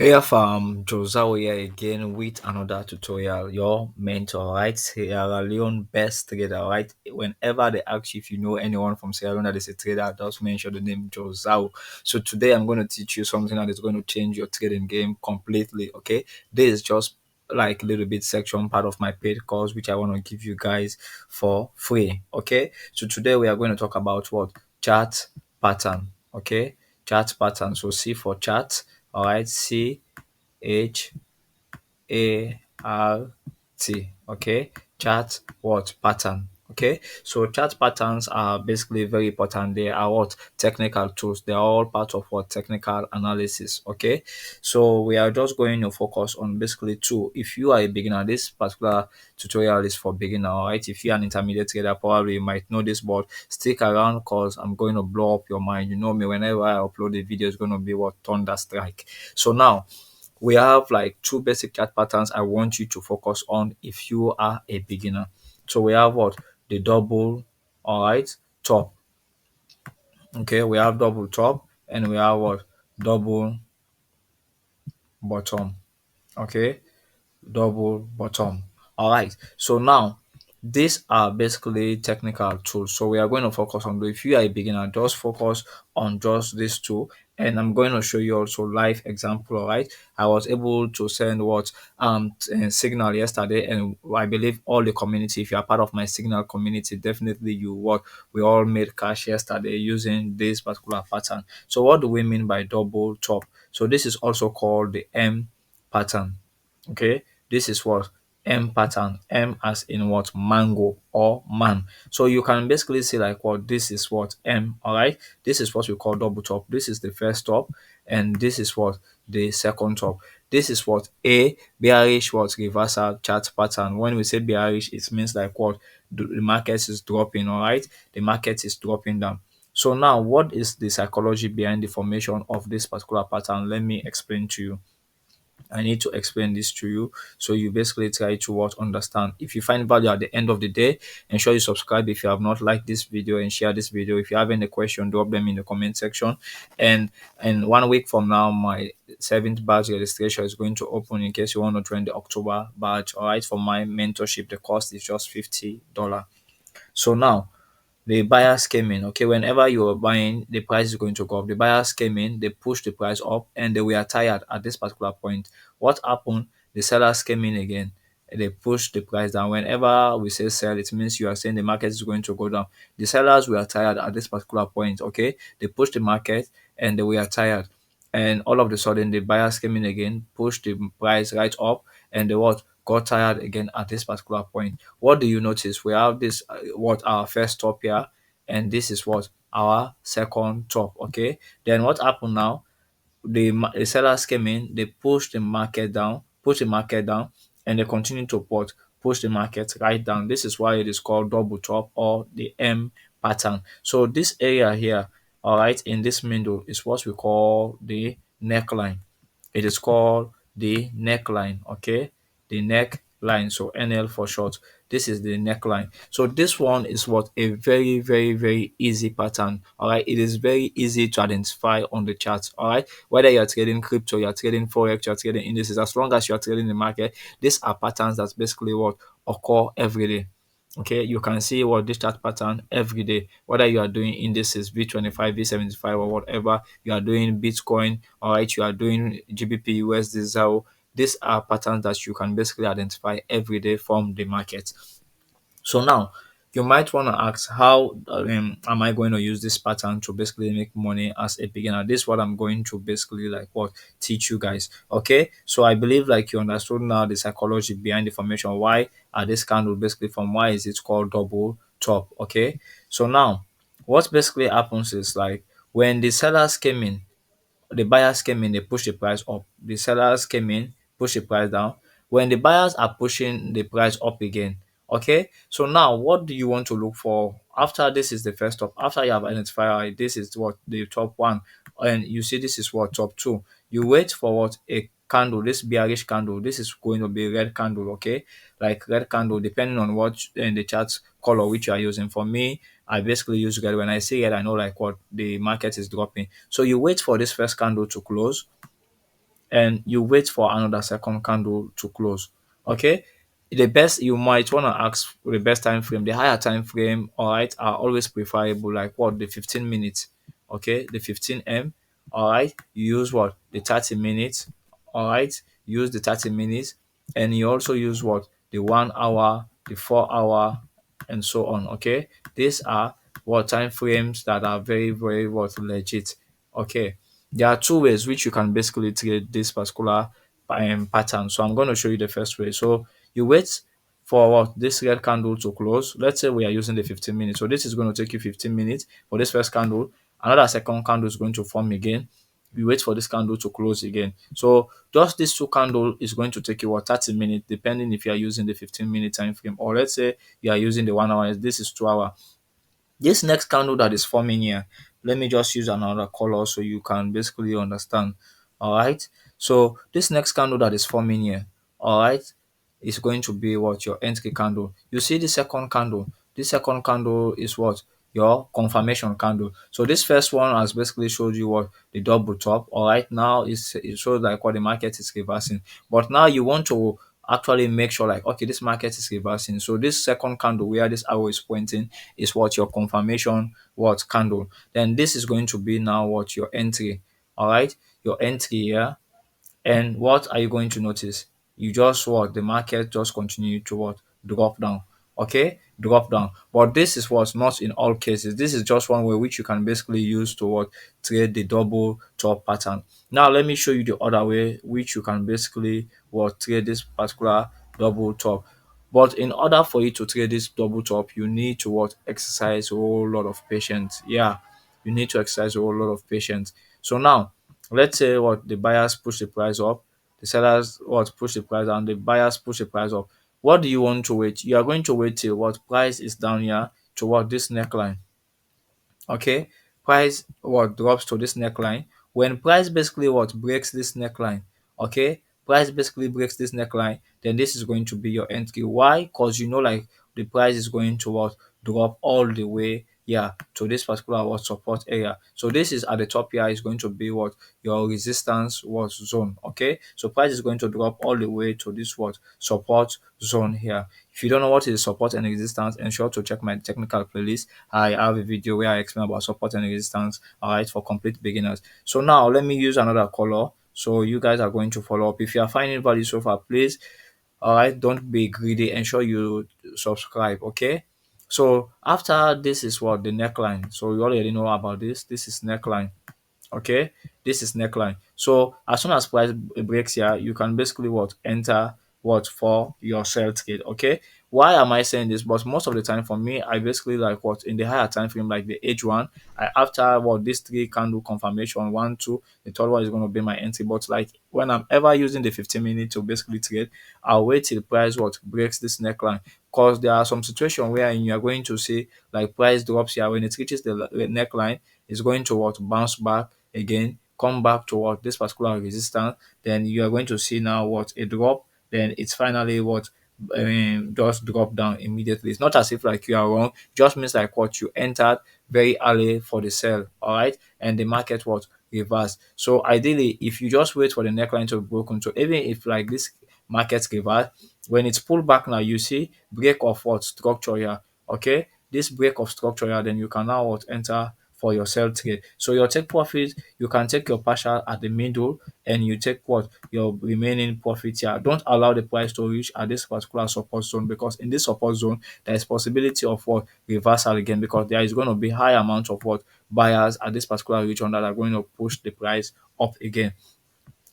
Hey fam, Josao here again with another tutorial. Your mentor, right? Sierra Leone best trader, right? Whenever they ask you if you know anyone from Sierra Leone that is a trader, just mention the name Josao. So today I'm going to teach you something that is going to change your trading game completely. Okay, this is just like a little bit section part of my paid course which I want to give you guys for free. Okay, so today we are going to talk about what chart pattern. Okay, chart pattern. So C for chart. All right, CHART. Okay, chart what pattern. Okay, so chart patterns are basically very important. They are what technical tools. They are all part of what technical analysis. Okay, so we are just going to focus on basically two. If you are a beginner, this particular tutorial is for beginner. All right, if you are an intermediate trader, probably you might know this, but stick around because I'm going to blow up your mind. You know me, whenever I upload a video, it's going to be what thunder strike. So now we have like two basic chart patterns I want you to focus on if you are a beginner. So we have what? The double, all right, top. Okay, we have double top and we have what? Double bottom. Okay, double bottom. All right. So now these are basically technical tools. So we are going to focus on if you are a beginner, just focus on just these two. And I'm going to show you also live example. All right. I was able to send what signal yesterday, and I believe all the community, if you are part of my signal community, definitely you what we all made cash yesterday using this particular pattern. So what do we mean by double top? So this is also called the M pattern. Okay, this is what M pattern. M as in what mango or man. So you can basically see like what this is what M. All right, this is what we call double top. This is the first top, and this is what the second top. This is what a bearish what reversal chart pattern. When we say bearish, it means like what the market is dropping. All right, the market is dropping down. So now, what is the psychology behind the formation of this particular pattern? Let me explain to you. I need to explain this to you so you basically try to what understand. If you find value at the end of the day, ensure you subscribe if you have not liked this video and share this video. If you have any question, drop them in the comment section. And 1 week from now, my seventh batch registration is going to open in case you want to join the October batch. All right, for my mentorship, the cost is just $50. So now the buyers came in. Okay, whenever you are buying, the price is going to go up. The buyers came in, they pushed the price up, and they were tired at this particular point. What happened? The sellers came in again. They pushed the price down. Whenever we say sell, it means you are saying the market is going to go down. The sellers were tired at this particular point. Okay, they pushed the market and they were tired. And all of a sudden, the buyers came in again, pushed the price right up, and they what got tired again at this particular point. What do you notice? We have this what our first top here, and this is what our second top. Okay, then what happened now? The sellers came in, they pushed the market down, and they continue to push the market right down. This is why it is called double top or the M pattern. So this area here, all right, in this middle is what we call the neckline. It is called the neckline. Okay, the neckline. So NL for short. This is the neckline. So this one is what a very easy pattern. All right, it is very easy to identify on the chart. All right, whether you're trading crypto, you're trading forex, you're trading indices, as long as you're trading the market, these are patterns that's basically what occur every day. Okay, you can see what this chart pattern every day, whether you are doing indices V25, V75, or whatever you are doing, Bitcoin, all right, you are doing GBP, USD, ZAO. These are patterns that you can basically identify every day from the market. So now you might want to ask, how am I going to use this pattern to basically make money as a beginner? This is what I'm going to basically like what teach you guys. Okay, so I believe like you understood now the psychology behind the formation. Why are this candle basically from? Why is it called double top? Okay, so now what basically happens is like when the sellers came in, the buyers came in, they pushed the price up. The sellers came in, pushed the price down. When the buyers are pushing the price up again, okay. So now, what do you want to look for? After this is the first top. After you have identified this is what the top one, and you see this is what top two. You wait for what a candle, this bearish candle. This is going to be red candle, okay, like red candle, depending on what in the chart color which you are using. For me, I basically use red. When I see red, I know like what the market is dropping. So you wait for this first candle to close, and you wait for another second candle to close. Okay, the best you might want to ask for the best time frame, the higher time frame, all right, are always preferable, like what, the 15 minutes, okay, the 15 m. All right, you use what, the 30 minutes, all right, use the 30 minutes, and you also use what, the 1 hour, the 4 hour, and so on. Okay, these are what time frames that are very, very what legit. Okay, there are two ways which you can basically trade this particular pattern. So I'm going to show you the first way. So you wait for what, this red candle to close. Let's say we are using the 15 minutes. So this is going to take you 15 minutes for this first candle. Another second candle is going to form again. You wait for this candle to close again. So just this two candle is going to take you what, 30 minutes, depending if you are using the 15-minute time frame, or let's say you are using the 1 hour. This is 2 hour. This next candle that is forming here, let me just use another color so you can basically understand. All right. So this next candle that is forming here, all right, is going to be what, your entry candle. You see the second candle. This second candle is what, your confirmation candle. So this first one has basically showed you what, the double top. All right. Now it shows like what the market is reversing. But now you want to actually make sure like, okay, this market is reversing. So this second candle where this arrow is pointing is what, your confirmation what candle. Then this is going to be now what, your entry. All right, your entry here. And what are you going to notice? You just what, the market just continue to what, drop down. Okay, drop down. But this is what's not in all cases. This is just one way which you can basically use to what, trade the double top pattern. Now let me show you the other way which you can basically what, trade this particular double top. But in order for you to trade this double top, you need to what, exercise a whole lot of patience. Yeah, you need to exercise a whole lot of patience. So now let's say what, the buyers push the price up, the sellers what, push the price down, the buyers push the price up. What do you want to wait? You are going to wait till what, price is down here to what, this neckline. Okay, price what, drops to this neckline. When price basically what, breaks this neckline, okay, price basically breaks this neckline, then this is going to be your entry. Why? Because you know like the price is going to what, drop all the way, yeah, to this particular what, support area. So this is at the top here, is going to be what, your resistance what, zone. Okay, so price is going to drop all the way to this what, support zone here. If you don't know what is support and resistance, ensure to check my technical playlist. I have a video where I explain about support and resistance, all right, for complete beginners. So now let me use another color. So you guys are going to follow up. If you are finding value so far, please, all right, don't be greedy. Ensure you subscribe. Okay. So after this is what, the neckline. So you already know about this. This is neckline. Okay, this is neckline. So as soon as price breaks here, you can basically what, enter what, for your sell trade. Okay, why am I saying this? But most of the time for me, I basically like what, in the higher time frame, like the H1, after what, this three candle confirmation, one, two, the third one is going to be my entry. But like when I'm ever using the 15 minute to basically trade, I'll wait till the price what, breaks this neckline, because there are some situations where you are going to see like price drops here. When it reaches the neckline, it's going to what, bounce back again, come back to what, this particular resistance. Then you are going to see now what, a drop. Then it's finally what, just drop down immediately. It's not as if like you are wrong, just means like what, you entered very early for the sell, all right, and the market what, reverse. So ideally, if you just wait for the neckline to be broken, so even if like this market reverse, when it's pulled back now, you see break of what, structure here. Okay, this break of structure here, then you can now what, enter for your sell trade. So your take profit, you can take your partial at the middle, and you take what, your remaining profit here. Don't allow the price to reach at this particular support zone, because in this support zone there is possibility of what, reversal again, because there is going to be high amount of what, buyers at this particular region that are going to push the price up again.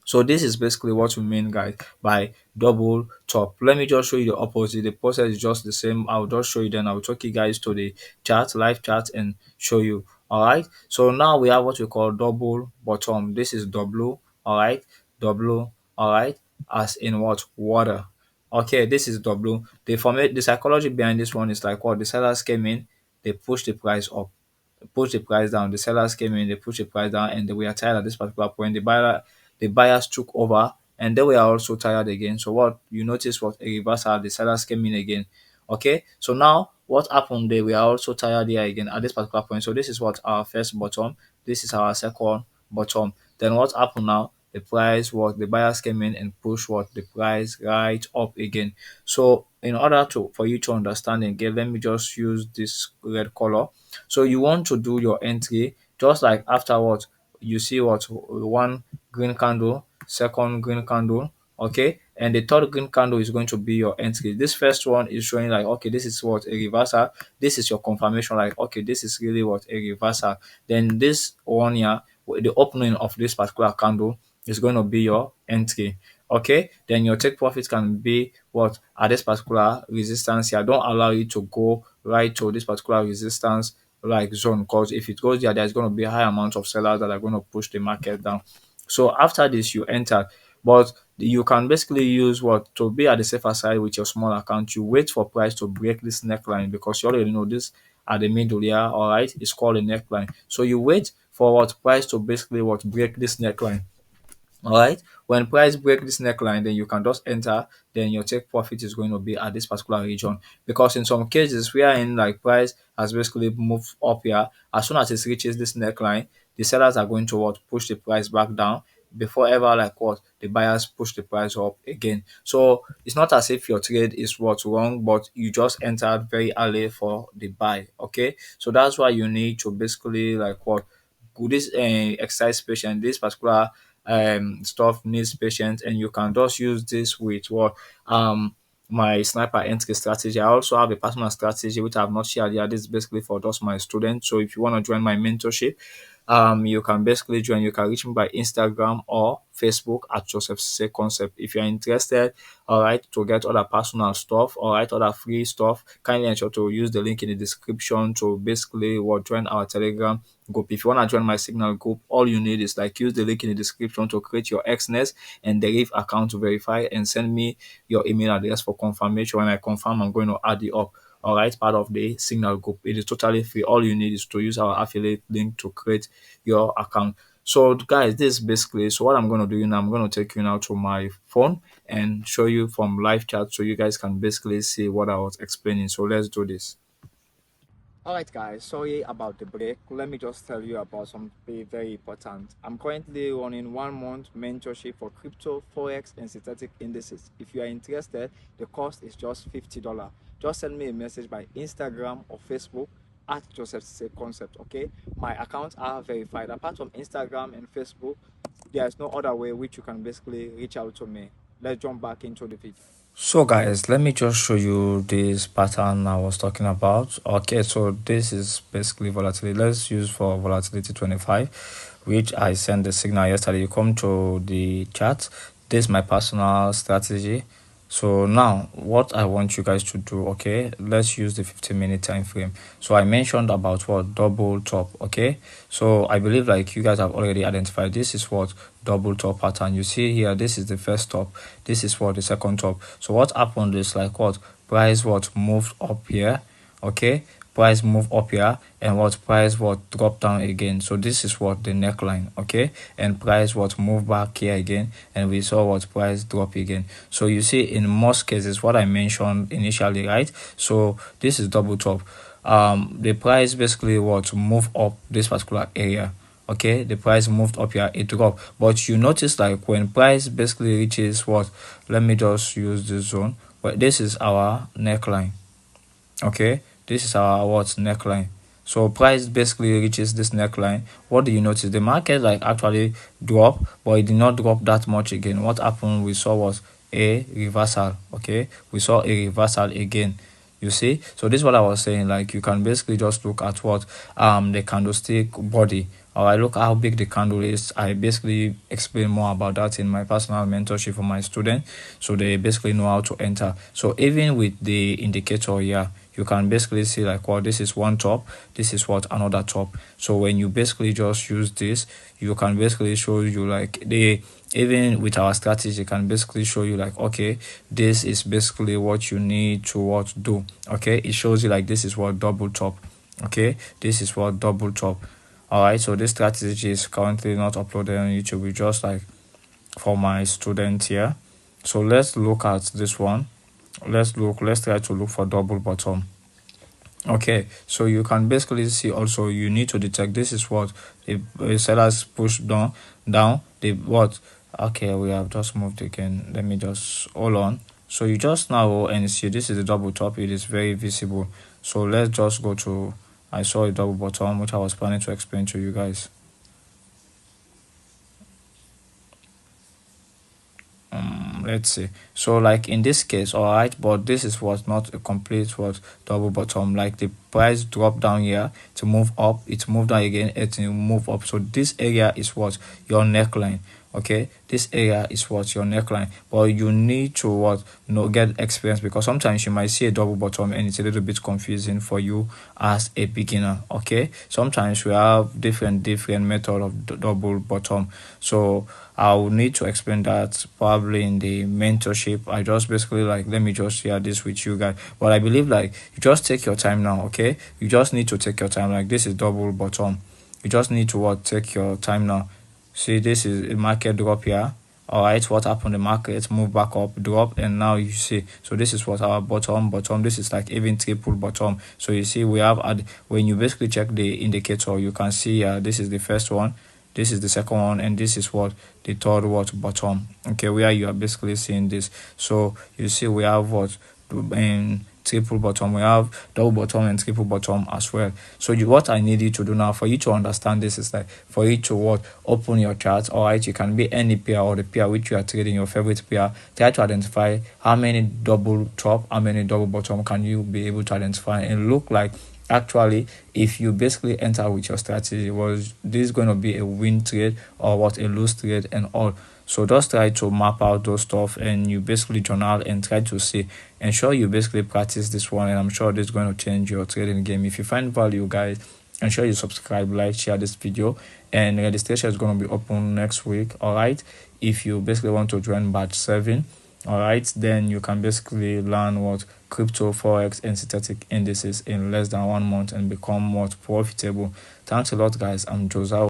So this is basically what we mean, guys, by double top. Let me just show you the opposite. The process is just the same. I'll just show you, then I'll take you guys to the chart, live chart, and show you. All right. So now we have what we call double bottom. This is W. All right. W. All right. As in what, water. Okay. This is W. The psychology behind this one is like what, the sellers came in, they pushed the price up, push the price down. The sellers came in, they pushed the price down, and they were tired at this particular point. The buyers took over, and they were also tired again. So what you notice was a reversal. The sellers came in again. Okay, so now what happened? They were also tired here again at this particular point. So this is what our first bottom. This is our second bottom. Then what happened now? the price, what the buyers came in and push what the price right up again. So in order to for you to understand again, let me just use this red color. So you want to do your entry just like afterwards. You see what one green candle, second green candle, okay, and the third green candle is going to be your entry. This first one is showing like, okay, this is what a reversal. This is your confirmation, like, okay, this is really what a reversal. Then this one here, the opening of this particular candle is going to be your entry. Okay, then your take profit can be what at this particular resistance here. Don't allow it to go right to this particular resistance like zone, because if it goes there, there's going to be a high amount of sellers that are going to push the market down. So after this, you enter, but you can basically use what to be at the safer side with your small account. You wait for price to break this neckline because you already know this at the middle here. All right, it's called a neckline. So you wait for what price to basically what break this neckline. All right. When price break this neckline, then you can just enter. Then your take profit is going to be at this particular region, because in some cases we are in like price has basically moved up here. As soon as it reaches this neckline, the sellers are going to what push the price back down before ever like what the buyers push the price up again. So it's not as if your trade is what's wrong, but you just entered very early for the buy. Okay, so that's why you need to basically like what this exercise patient, this particular stuff needs patience, and you can just use this with what my sniper entry strategy. I also have a personal strategy which I have not shared here. This is basically for just my students. So if you want to join my mentorship, you can basically join. You can reach me by Instagram or Facebook at Joseph Say Concept. If you're interested, all right, to get other personal stuff, all right, other free stuff, kindly ensure to use the link in the description to basically what join our Telegram group. If you want to join my Signal group, all you need is like use the link in the description to create your Xness and Deriv account to verify, and send me your email address for confirmation. When I confirm, I'm going to add you up. All right, part of the Signal group. It is totally free. All you need is to use our affiliate link to create your account. So guys, this is basically so what I'm going to do now. I'm going to take you now to my phone and show you from live chat so you guys can basically see what I was explaining. So let's do this. Alright guys, sorry about the break. Let me just tell you about something very important. I'm currently running 1 month mentorship for crypto, forex and synthetic indices. If you are interested, the cost is just $50. Just send me a message by Instagram or Facebook at Joseph Say Concept, okay? My accounts are verified. Apart from Instagram and Facebook, there is no other way which you can basically reach out to me. Let's jump back into the video. So guys, let me just show you this pattern I was talking about. Okay, so this is basically volatility. Let's use for volatility 25, which I sent the signal yesterday. You come to the chart. This is my personal strategy. So now what I want you guys to do, okay, let's use the 15-minute time frame. So I mentioned about what double top, okay, so I believe like you guys have already identified this is what double top pattern. You see here, this is the first top, this is what the second top. So what happened is like what price what moved up here, okay, price move up here, and what price what drop down again. So this is what the neckline, okay, and price what move back here again, and we saw what price drop again. So you see in most cases what I mentioned initially, right? So this is double top. The price basically what move up this particular area, okay, the price moved up here, it dropped, but you notice like when price basically reaches what, let me just use this zone, but this is our neckline, okay, this is our what neckline. So price basically reaches this neckline. What do you notice? The market like actually drop, but it did not drop that much again. What happened? We saw was a reversal, okay, we saw a reversal again. You see, so this is what I was saying, like you can basically just look at what the candlestick body, or I look how big the candle is. I basically explain more about that in my personal mentorship for my students, so they basically know how to enter. So even with the indicator here, you can basically see like what this is one top, this is what another top. So when you basically just use this, you can basically show you like the, even with our strategy can basically show you like, okay, this is basically what you need to what do, okay, it shows you like this is what double top, okay, this is what double top. All right, so this strategy is currently not uploaded on YouTube. We just like for my student here. So let's look at this one. Let's try to look for double bottom. Okay, so you can basically see also you need to detect this is what the sellers push down the what Okay, we have just moved again. Let me just hold on. So you just now and see this is the double top. It is very visible. So let's just go to, I saw a double bottom which I was planning to explain to you guys. Let's see. So like in this case, all right, but this is what not a complete what double bottom. Like the price drop down here to move up, it moved down again, it move up. So this area is what your neckline. Okay, this area is what your neckline, but you need to what get experience, because sometimes you might see a double bottom and it's a little bit confusing for you as a beginner. Okay, sometimes we have different method of double bottom. So I will need to explain that probably in the mentorship. I just basically like, let me just share this with you guys. But I believe like you just take your time now, okay? You just need to take your time. Like this is double bottom. You just need to what take your time now. See, this is a market drop here. All right, what happened? The market move back up, drop, and now you see. So this is what our bottom. This is like even triple bottom. So you see, we have when you basically check the indicator, you can see this is the first one, this is the second one, and this is what the third what bottom. Okay, where you are basically seeing this. So you see, we have what in triple bottom, we have double bottom and triple bottom as well. So what I need you to do now for you to understand this is like for you to what open your chart. All right, you can be any pair or the pair which you are trading, your favorite pair. Try to identify how many double top, how many double bottom can you be able to identify, and look like actually if you basically enter with your strategy, was this going to be a win trade or what a lose trade and all. So just try to map out those stuff, and you basically journal and try to see, ensure you basically practice this one, and I'm sure this is going to change your trading game. If you find value, guys, ensure you subscribe, like, share this video, and registration is going to be open next week. All right, if you basically want to join batch 7, all right, then you can basically learn what crypto, forex, and synthetic indices in less than 1 month and become more profitable. Thanks a lot, guys. I'm Josiah.